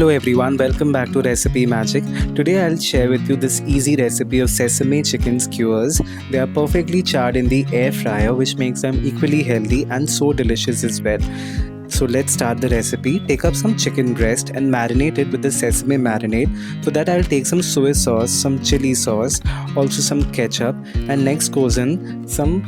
Hello everyone, welcome back to Recipe Magic. Today I'll share with you this easy recipe of sesame chicken skewers. They are perfectly charred in the air fryer, which makes them equally healthy and so delicious as well. So let's start the recipe. Take up some chicken breast and marinate it with the sesame marinade. For that I'll take some soy sauce, some chili sauce, also some ketchup, and next goes in some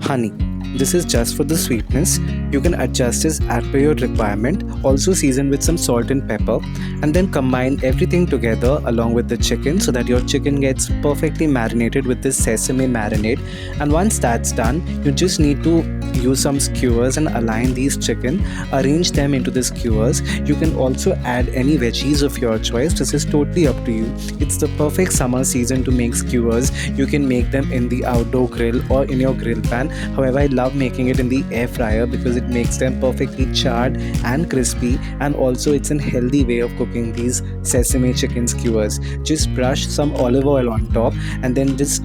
honey. This is just for the sweetness. You can adjust this as per your requirement. Also season with some salt and pepper, and then combine everything together along with the chicken so that your chicken gets perfectly marinated with this sesame marinade. And once that's done, you just need to use some skewers and align these chicken, arrange them into the skewers. You can also add any veggies of your choice. This is totally up to you. It's the perfect summer season to make skewers. You can make them in the outdoor grill or in your grill pan. However, I love making it in the air fryer because it makes them perfectly charred and crispy, and also it's a healthy way of cooking these sesame chicken skewers. Just brush some olive oil on top and then just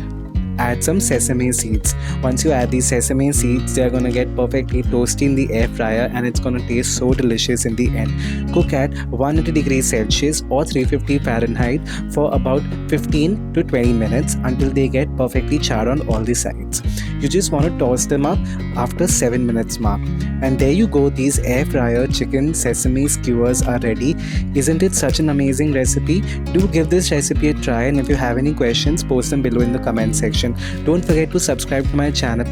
add some sesame seeds. Once you add these sesame seeds, they are going to get perfectly toasty in the air fryer and it's going to taste so delicious in the end. Cook at 180 degrees Celsius or 350 Fahrenheit for about 15 to 20 minutes until they get perfectly charred on all the sides. You just want to toss them up after 7 minutes mark. And there you go, these air fryer chicken sesame skewers are ready. Isn't it such an amazing recipe? Do give this recipe a try, and if you have any questions, post them below in the comment section. Don't forget to subscribe to my channel.